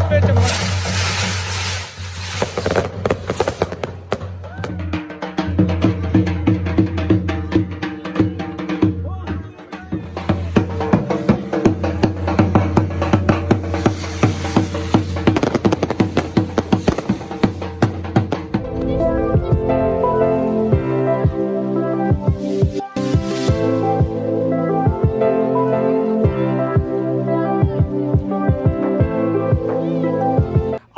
आपे चम्मच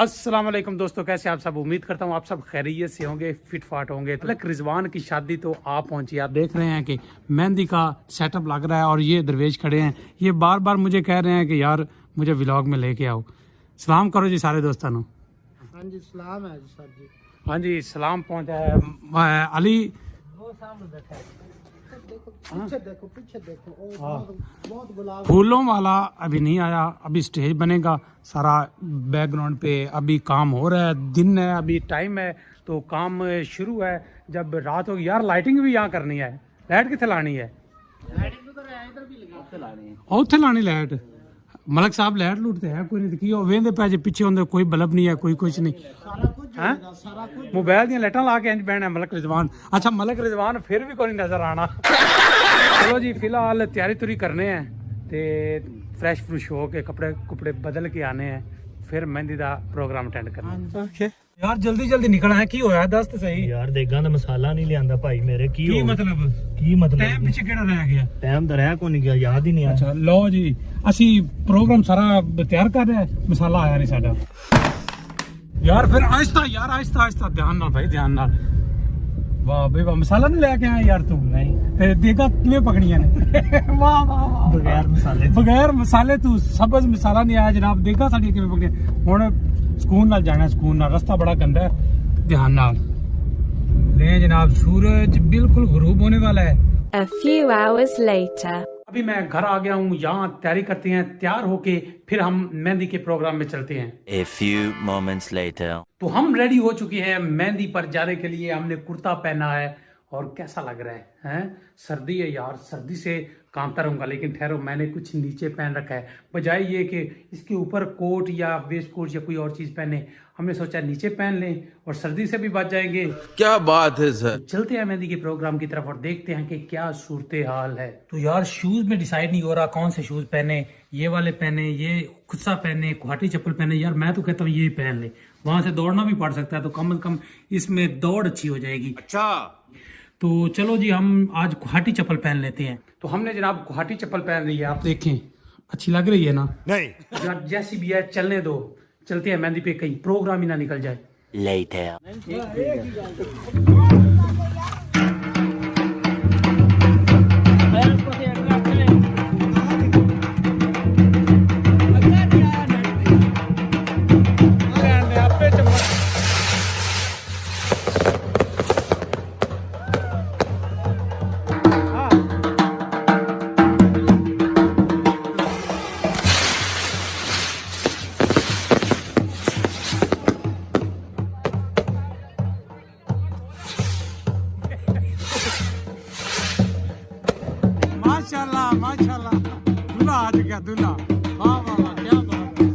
अस्सलाम वालेकुम दोस्तों, कैसे आप सब। उम्मीद करता हूँ आप सब खैरियत से होंगे, फिट फाट होंगे। तो रिजवान की शादी तो आप पहुंची, आप देख रहे हैं कि मेहंदी का सेटअप लग रहा है और ये दरवेश खड़े हैं। ये बार बार मुझे कह रहे हैं कि यार मुझे व्लॉग में लेके आओ। सलाम करो जी सारे दोस्तों। हाँ जी सलाम है जी सर जी। हाँ जी सलाम पहुंचा है। अली वो सामने बैठा है, पीछे देखो ओ, बहुत गुलाब। फूलों वाला अभी नहीं आया, अभी स्टेज बनेगा सारा बैकग्राउंड पे। अभी काम हो रहा है, दिन है, अभी टाइम है तो काम शुरू है। जब रात होगी यार लाइटिंग भी यहाँ करनी है। लाइट कितने लानी है? उत्थे लानी लाइट। मलक साहब लाइट लूटते हैं कोई नहीं, की वेंदे पे पिछे होंगे, कोई बल्ब नहीं है, कोई कुछ नहीं। मोबाइल दी लाइटां ला के इंज बहना है मलक रिजवान। अच्छा मलक रिजवान फिर भी कोई नजर आना। चलो जी फिलहाल तैयारी तुरी करने हैं ते फ्रैश फ्रुश हो के कपड़े कुपड़े बदल के आने हैं, फिर मेहंदी का प्रोग्राम अटेंड करना है। यार जल्दी जल्दी निकलना है, की होया दस तो सही। यार देगा ना मसाला नहीं लियांदा भाई मेरे, की मतलब टाइम पीछे केड़ा रह गया? टाइम तो रह को नहीं गया, याद ही नहीं आया। अच्छा लो जी असी प्रोग्राम सारा तैयार कर रहे हैं, मसाला आया नहीं साडा। यार फिर आहिस्ता यार, आहिस्ता आहिस्ता, ध्यान नाल भाई ध्यान नाल। वाह भाई वाह, मसाला नहीं लेके आया यार तू? नहीं ते देखा किवें पकड़ियां ने। वाह वाह वाह, बगैर मसाले तू सब्ज मसाला नहीं आया जनाब। देखा साडी किवें पकड़ियां। हुण सुकून नाल जाना, सुकून नाल, रास्ता बड़ा गंदा है, ध्यान नाल ले जनाब। सूरज बिल्कुल गुरूब होने वाला है। A few hours later. अभी मैं घर आ गया हूँ, यहाँ तैयारी करते हैं, तैयार होके फिर हम मेहंदी के प्रोग्राम में चलते हैं। A few moments later. तो हम रेडी हो चुके हैं मेहंदी पर जाने के लिए। हमने कुर्ता पहना है और कैसा लग रहा है, हैं? सर्दी है यार, सर्दी से कांपता रहूंगा, लेकिन ठहरो मैंने कुछ नीचे पहन रखा है। बजाय ये कि इसके ऊपर कोट या वेस्ट कोट या कोई और चीज पहने, हमने सोचा नीचे पहन लें और सर्दी से भी बच जाएंगे। क्या बात है सर। तो चलते हैं मेहंदी के प्रोग्राम की तरफ और देखते हैं कि क्या सूरत हाल है। तो यार शूज में डिसाइड नहीं हो रहा कौन से शूज पहने, ये वाले पहने, ये खुस्सा पहने, गुवाहाटी चप्पल पहने। यार मैं तो कहता हूँ ये पहन ले, वहां से दौड़ना भी पड़ सकता है, तो कम से कम इसमें दौड़ अच्छी हो जाएगी। अच्छा तो चलो जी हम आज गुवाहाटी चप्पल पहन लेते हैं। तो हमने जनाब गुवाहाटी चप्पल पहन ली है, आप देखें अच्छी लग रही है ना? नहीं यार जैसी भी है चलने दो, चलते हैं मेहंदी पे, कहीं प्रोग्राम ही ना निकल जाए। Later. माशाल्लाह माशाल्लाह, दूल्हा आ गया दूल्हा। वाह वाह वाह, क्या बात है।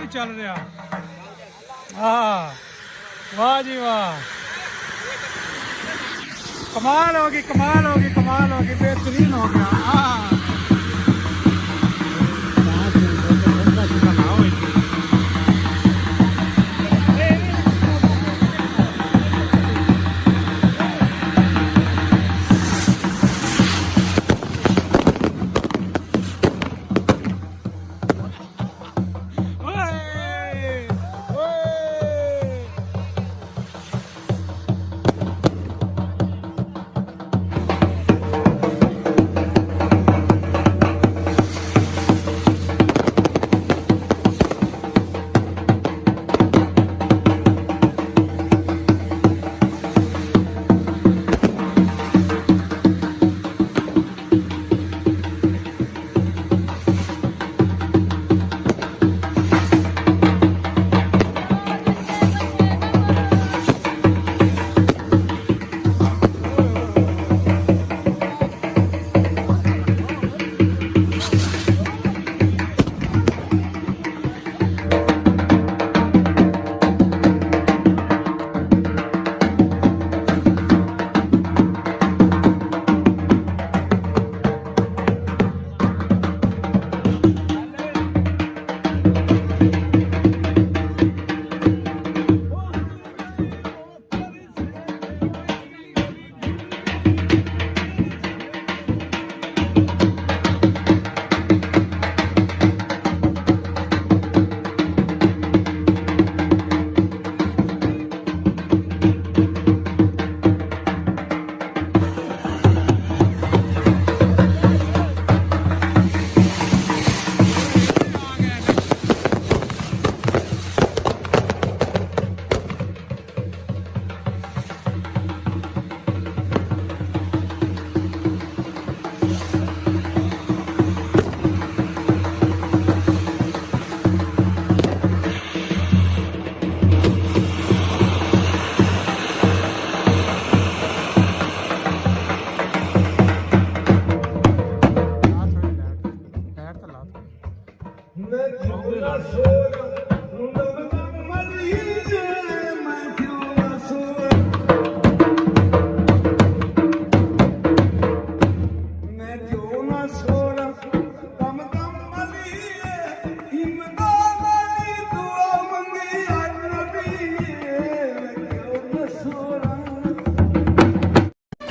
चल रहा वाह जी वाह, कमाल होगी कमाल होगी कमाल होगी, बेहतरीन हो गया।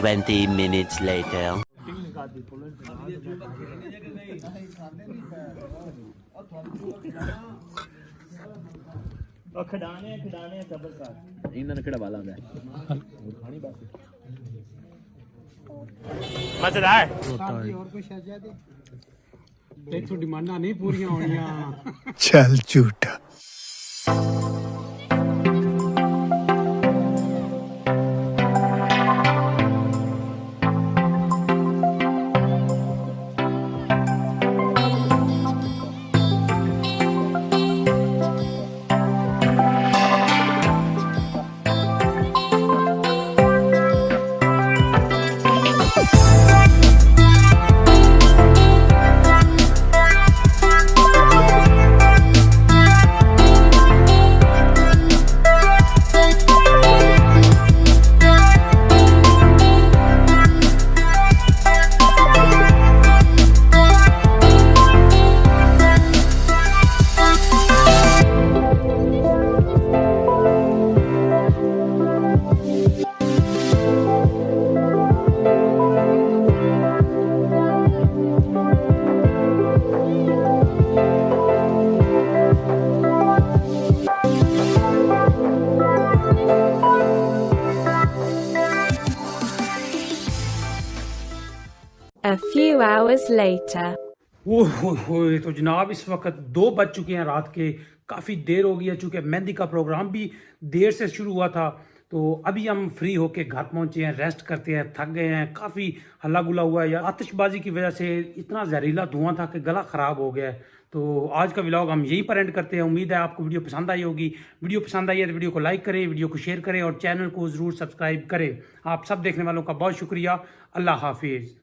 20 minutes later. ਉਹ ਖਿਡਾਣੇ ਸਬਰ ਕਰ ਇਹਨਾਂ ਨੇ ਕਿਹੜਾ ਵਾਲਾ ਹੁੰਦਾ ਖਾਣੀ ਬਸ ਮਜ਼ੇਦਾਰ साथ ही और कोई शहजादी ਇੱਥੋਂ ਡਿਮਾਂਡਾਂ ਨਹੀਂ ਪੂਰੀਆਂ ਹੋਣੀਆਂ ਚੱਲ ਝੂਠਾ A few hours later. ओह तो जनाब इस वक्त 2 बज चुके हैं रात के, काफ़ी देर हो गई है चूँकि मेहंदी का प्रोग्राम भी देर से शुरू हुआ था। तो अभी हम फ्री होके घर पहुंचे हैं, रेस्ट करते हैं, थक गए हैं, काफ़ी हल्ला गुला हुआ है यार। आतिशबाजी की वजह से इतना जहरीला धुआं था कि गला ख़राब हो गया है। तो आज का व्लॉग हम यहीं पर एंड करते हैं। उम्मीद है आपको वीडियो पसंद आई होगी। वीडियो पसंद आई है तो वीडियो को लाइक करें, वीडियो को शेयर करें और चैनल को ज़रूर सब्सक्राइब करें। आप सब देखने वालों का बहुत शुक्रिया। अल्लाह हाफिज़।